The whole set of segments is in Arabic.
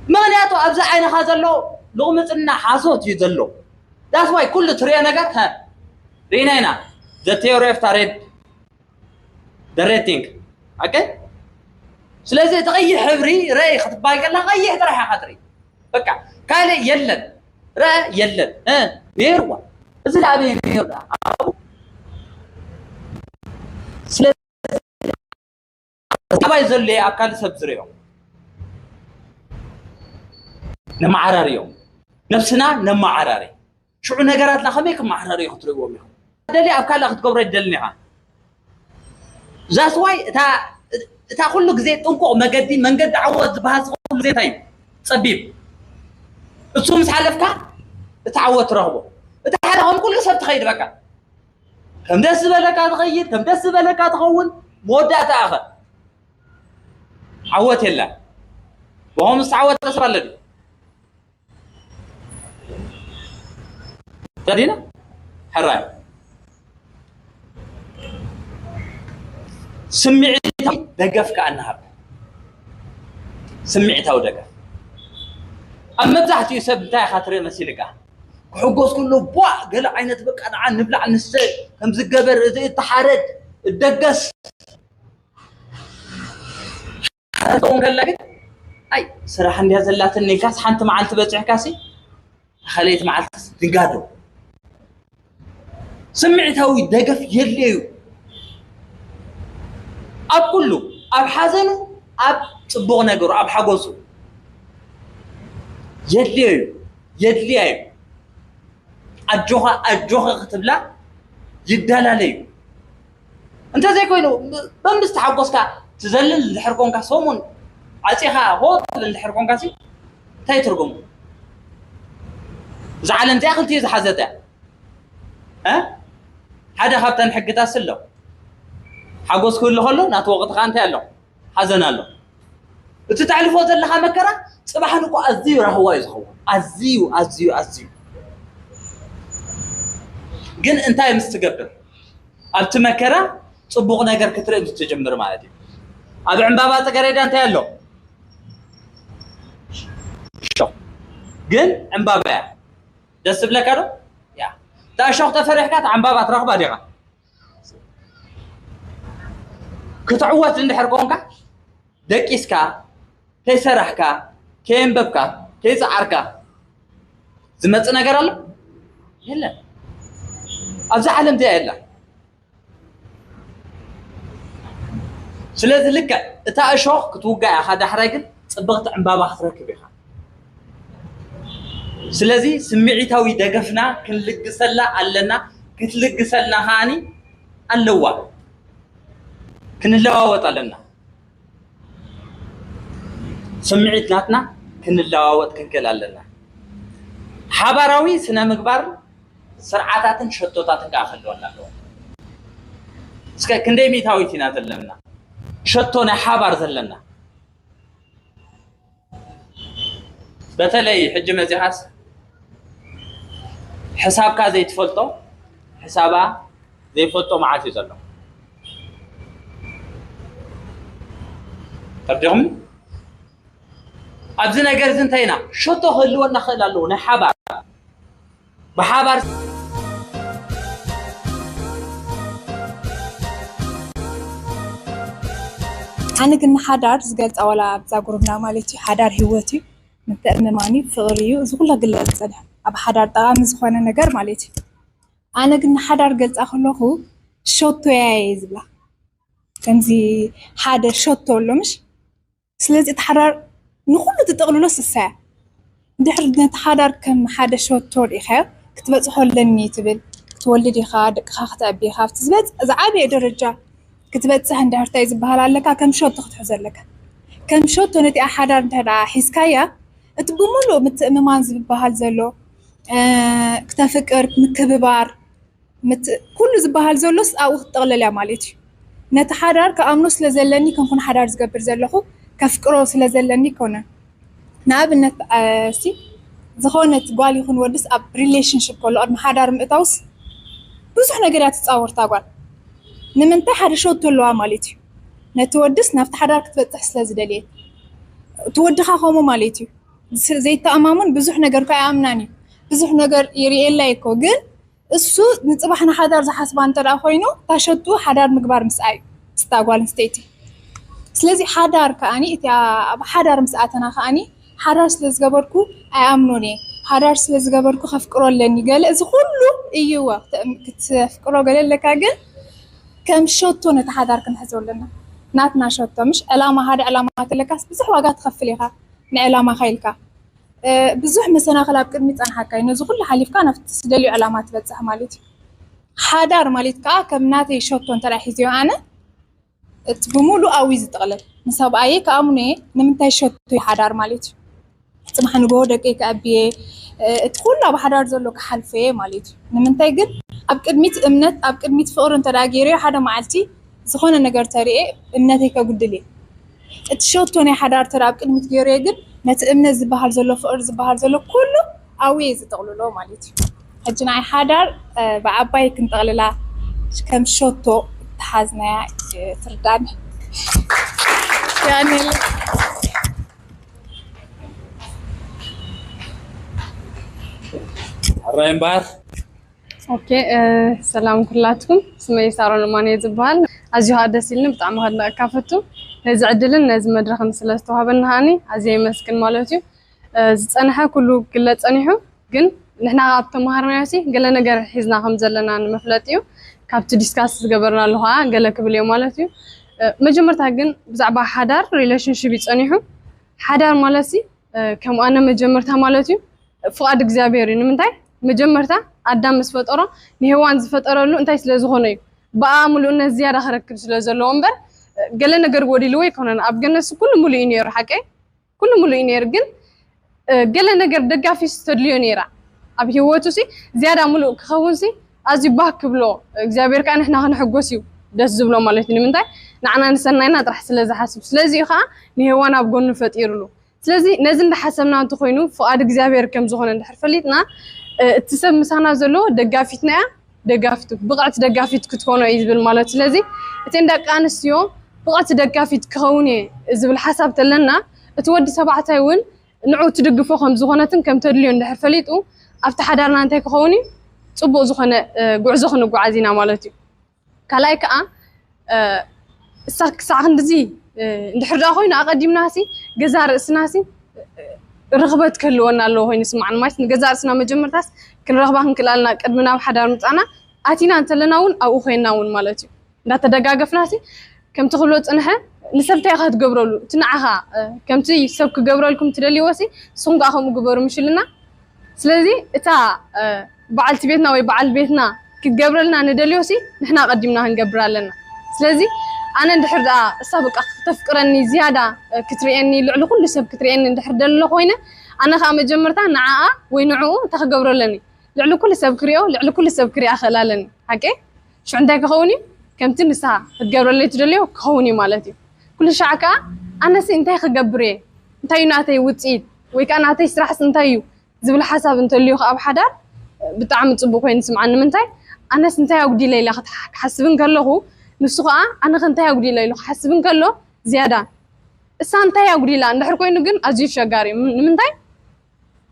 مغنياتو أبزا عين خازلو لغمتنا حاسوت يزلو that's why كل تريا نجات ها رينينا the theory of the rating okay سلازي تغير حبري رأي خطب باقي الله غير تريح خطري بكا قال يلن رأي يلن بيروا إذا لعبين بيروا سلازي أبا يزل لي أكال سبزريو نما عراريو نفسنا نما عراري شو نجارات لخميك ما عراري خطريو ميهم دلي أكال أخذ قبر الدلنيها that's why تا كل جزء تنقو مجدي من قد عوض بهذا كل زي تايم صبيب تصوم سحلفك تعوض رهبه تعالهم كل سبت خير بك كم دس بالك تغير كم دس بالك تغون مودة تأخذ عوض الله وهم استعوض تصبر لدي تدينا حراي سمعتها دقف كأنها سمعتها ودقف أما بزحت يسب تاي خاطري مسيلك حقوس كله بوا قال عينة بك أنا عن نبلع النساء كم زقبر التحارد الدقس حتى قال لك أي صراحة عندي هزلات النكاس حنت معلت بتوع كاسي خليت معلت تنقادو سمعتها ودقف يليو أب كله أب حزنه أب صبغ نجر أب حجوزه يدلي أجوها كتبلا يدل عليه أنت زي كوينو بمست حجوزك تزلل الحركون كاسومون عتيها هو الحركون كاسي تايترقم زعل أنت أخل تيز حزته ها هذا خبطان حقتها سلو حقوس كله ناتوقت خانته له حزن له بتتعرفوا زلها مكره صباح نقو ازيو راهو يزخو ازيو جن انتاي مستقبل ابت مكره صبوق نجر كتري بتجمر مالتي ابي عنبابا تقريدا انت يالو شو جن عنبابا دس بلك ارو يا تا شوخ تفرحكات عنبابا ترغبا ديغا كتعوت عند حرقونك دقيسكا كي سرحكا كي انببكا كي سعركا زمت نجر الله يلا ابز عالم دي يلا سلازي لك اتا اشوخ كتوقع هذا حراقل صبغت عنبابا خطرك بيها سلازي سمعيتاوي دقفنا كنلقسلا علنا كتلقسلنا هاني اللوا كنلواوط علنا سمعتنا كنلواوط كنكل علنا حبراوي سنا مغبار سرعاتاتن شتوتاتن كاخلونا لو اسكا كندي ميتاويتينا زلنا شتونا حبار زلنا بتلاي حج مزيحاس حسابك زي تفلطو حسابا زي فلطو معاتي زلو ترجمني أبزنا جرزن تينا شتو هلو نخلالو نحبار بحبار أنا كنا حدار زقلت أولا بزاقربنا مالتي حدار هوتي متأمماني فغريو زغلا قلت صدح أب حدار طغام زخوانا نقر مالتي أنا كنا حدار قلت أخلوه شوتو يايزبلا كنزي حدار شوتو لمش سلازي تحرر نخلو تتغلولوس الساعة دحر نتحرر كم حدار شوتو إخير كتبت حولني تبل تولدي خادك خاخت أبي خاف تزبط زعابي درجة كتبت سهن دهرتا يزبهال لك كم شوت تختحزر لك كم شوت نتي أحدار انتهى حسكايا تبمولو متأممان زبهال زلو كتفكر مكببار كل زبهال زلوس أو تغلل يا مالتي نتحرر كأمنوس لزلني كنكون حرار زقبر زلخو كفكروس لزلني كونه نابنت سي زخونت قال يكون ودس أب relationship كله أرم حرار مقطوس بزح نجرات تصور تاقول نمنت حدا شو تلوا مالتي نتودس نفت حرار كتفتح سلاز دليل تودخا خومو مالتي زي تأمامون بزح نجار كأمناني بزح نجار يريال لايكو جن السود نصبحنا حدار زي حسبان ترى خوينو تشتو حدار مقبار مسعي استقبال ستيتي سلازي حدار كأني إتيا حدار مساعتنا خاني حدار سلاز جبركو أمنوني حدار سلاز جبركو خفكروا لني قال إذا كله أيوة كتفكروا قال لك أجن كم شوتو نتحدار كنحزول لنا ناتنا شوتو مش علامة هذا علامات لكاس بزح وقت خفليها من علامة خيلك بزح مثلا خلاب كلمة أنا حكاي نزول كل حليف كان في تسدلي علامات بتزح مالتي حدار مالتك كم ناتي شوتو أنت راح يزيو أنا تبمولو أويز تغلب مساب أيه كأمني نمتى شوتو حدار مالتي سمح نقولك إيه كأبيه تقول له بحدار زلك حلفة مالتي نمتى قد أبكرميت أمنت أبكرميت فقر أنت راجيري حدا معلتي زخون النجار ترى أمنتي كقدلي تشوتوني حدار ترى أبكرميت جيري قد نتأمن زبهر زلو فقر زبهر زلو كله أويز تغلو مالتي هجنا حدار بعباي كنت أغللا كم شوتو تحزنا ترداني يعني الرأي بار اوكي سلام كلاتكم اسمي سارة نماني زبال ازيو هذا سيلم بطعم هذا كافتو نزع عدلن نز مدرخ نسلستو هابن هاني ازي مسكن مالتي زصنحه كله كله صنيحو ግን ንሕና ኣብ ተማሃርናዮሲ ገለ ነገር ሒዝና ከም ዘለና ንምፍለጥ እዩ ካብቲ ዲስካስ ዝገበርና ኣለዋ ገለ ክብል እዩ ማለት እዩ መጀመርታ ግን ብዛዕባ ሓዳር ሪሌሽንሺፕ ይጸኒሑ ሓዳር ማለት ከም ኣነ መጀመርታ ማለት እዩ ፍቃድ እግዚአብሔር እዩ ንምንታይ መጀመርታ ኣዳም ምስ ፈጠሮ ንሄዋን ዝፈጠረሉ እንታይ ስለ ዝኾነ እዩ በኣምሉእነት ዝያዳ ክረክብ ስለ ዘለዎ እምበር ገለ ነገር ጎዲልዎ ይኮነን ኣብ ገነስ ኩሉ ሙሉእ እዩ ነይሩ ሓቀይ ኩሉ ሙሉእ እዩ ነይሩ ግን ገለ ነገር ደጋፊ ስተድልዮ ነይራ ኣብ ህይወቱ ሲ ዝያዳ ሙሉእ ክኸውን ሲ ኣዝዩ ባህ ክብሎ እግዚአብሔር ከዓ ንሕና ክንሕጎስ እዩ ደስ ዝብሎ ማለት እዩ ንምንታይ ንዓና ንሰናይና ጥራሕ ስለ ዝሓስብ ስለዚ ከዓ ንሄዋን ኣብ ጎኑ ፈጢሩሉ ስለዚ ነዚ እንዳሓሰብና እንተኮይኑ ፍቃድ እግዚአብሔር ከም ዝኾነ እንድሕር ፈሊጥና እቲ ሰብ ምሳና ዘሎ ደጋፊትና እያ ደጋፊቱ ብቕዕቲ ደጋፊት ክትኮኖ እዩ ዝብል ማለት ስለዚ እተን ደቂ ኣንስትዮ ብቕዕቲ ደጋፊት ክኸውን እየ ዝብል ሓሳብ ተለና እቲ ወዲ ተባዕታይ እውን ንዑ ትድግፎ ከም ዝኾነትን ከም ተድልዮ እንድሕር ፈሊጡ ኣብቲ ሓዳርና እንታይ ክኸውን እዩ ፅቡቅ ዝኾነ ጉዕዞ ክንጓዓዝ ኢና ማለት እዩ ካልኣይ ከዓ ክሳዕ ክንድዚ እንድሕር ዳ ኮይኑ ኣቐዲምናሲ ገዛ ርእስናሲ رغبت كله وانا الله هين اسمع ما نجزار سنا مجمرتاس كن رغبة كلالنا قدمنا بحدار متانا اتينا انت لناون او خيناون مالتي دا تدغاغفناسي كم تخلوت انها لسبتي اخا تغبرلو تنعها كم تي سب كغبرلكم تدليوسي سونغاخم غبر مشلنا سلازي اتا بعلت بيتنا وي بعل بيتنا كتغبرلنا ندليوسي نحنا قدمنا نغبرالنا سلازي أنا ندحر دا سابق تفكرني زيادة كتريني لعل كل سب كتريني ندحر دلو خوينا أنا خا مجمرتا نعاء وينعو تخقبر لني لعل كل سب كريو لعل كل سب كريا خلالني هكي شو عندك خوني كم تنسى تقبر لي تدليو خوني مالتي كل شعكا أنا سي انتي خقبري انتي ناتي وتسيد ويكا ناتي سرحس انتيو زبل حساب انتليو أب حدار بتعمل صبو كوين سمعنا منتي أنا سنتي أودي ليلة حسبن كله نسخة أنا خنتها أقولي له حسبن كله زيادة السانتها أقولي له ندحر كوينو جن أجيب شجاري من تاي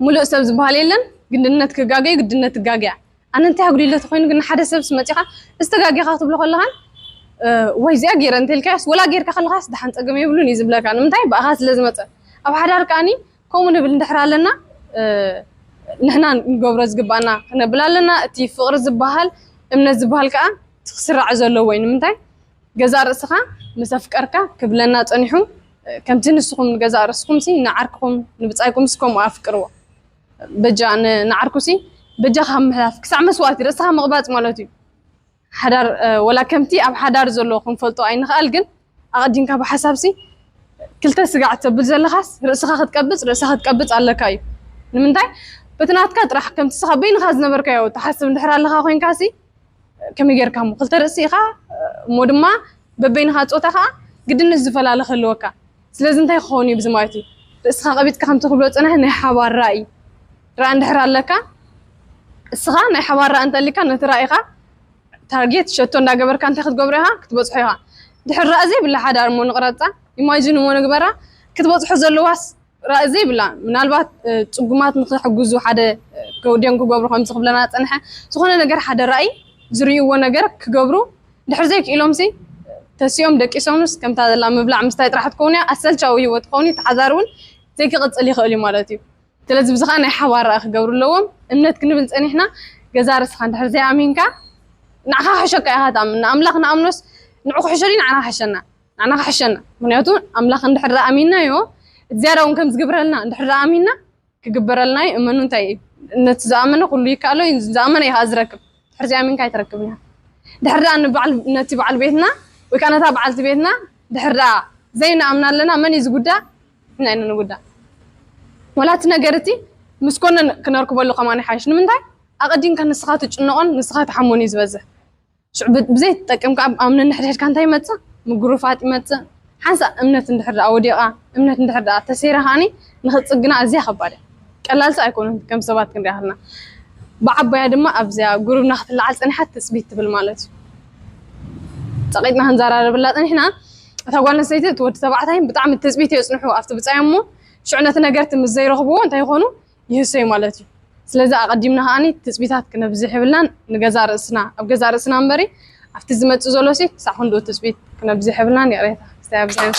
ملء سبز بهاليلن قدنت كجاجي قدنت كجاجي أنا أنتها أقولي له تخوينو جن حدا سبز متيخا استجاجي خاطب له خلهن ويزي أجير أنت الكاس ولا أجير كخلهاس دحين تقوم يبلون يزبل لك أنا من تاي بقى خاص لازم أو حدا ركاني كومن بندحر لنا نحنا نجبرز جبانا كنا بلا لنا تي فقر زبهال من الزبهال كأ تخسر عزله وين منتاي جزار سخا مسافكركا كبلنا صنيحو كم تنسكم جزار سكم سي نعركم نبصايكم سكم افكروا بجا نعركو سي بجا خم حلاف كسع مسواتي رسها مقباط مالتي حدار ولا كمتي اب حدار زلو كنفلطو اي نخال جن اقدينكا بحساب سي كلتا سقعت تبل زلخاس رسها تقبص رسها تقبص علىكاي منتاي بتناتكا طرح كم تسخبين خاز نبركايو تحسب ندحر لها خوين كاسي كم يجركم قلت رأسيها مودما ببينها توتها قدن الزفلة لخلوكا سلازم انتي خوني بزمايتي اسخا قبيت كم تخلوت انا هني حوار رأي رأي اندحر لكا اسخا ني حوار رأي انت اللي كانت رأيها تارجيت شتون دا قبر كانت تاخد قبرها كتبصحيها دحر رأزي بالله حدا مو نقرطا يماجنو مو نقبرها كتبصحو زلواس رأزي بلا من البات تقومات نخحجزو حدا كوديان كجبرو خمسة قبلنا تنحى سخونة نجار حدا رأي زريو ونجار كجبرو دحرزيك إلهمسي تسيوم دك إسونس كم تهذا لما مبلع مستعد راح تكوني أسأل شوي وتكوني تحذرون زي كقص اللي خالي مالتي تلازم زخانة حوار أخ جبرو اللوم إمنت كنبلت إن إحنا جزارس خان دحرزي أمينكا نعها حشك هذا من أملاخنا أمنس نعوق حشرين عنا حشنا من ياتون أملاخ ندحر أمينا يو زيارة ونكم زجبر لنا ندحر أمينا كجبر لنا منو تاي نتزامن كل يكالو يزامن يهازرك دحر أمين كاي تركبنا دحر أن بعل نتي بعل بيتنا وكان تابع على بيتنا دحر زينا أمنا لنا من يزجدا نحن نجدا ولا تنجرتي مسكون كنركب له كمان حاش من تاي أقدين كان نسخات النقن نسخات حموني زبزة شعب بزيت تكم كاب أمنا نحرج كان تاي متى مجروفات متى حنسا أمنة ندحر أوديقة أمنة ندحر تسيرة هاني نخلص الجنا أزيا خبره قلال سأكون كم سبات كن ريحنا بعب يا دم أبزيا جروب ناخذ العز أنا حتى تثبيت بالمالت تقيدنا هنزار بالله إحنا تقولنا سيدت وتتبعتين بطعم التثبيت يصنحوا أفتح بتعمو شعنا تناجرت مزاي رغبوا أنت يخونوا يهسي مالتي سلذا قدمنا هاني تثبيتات كنا بزيح بلان نجزار السنا أو جزار السنا مبري أفتح زمت زولوسي صحون دو تثبيت كنا بزيح بلان يا ريت استعب زين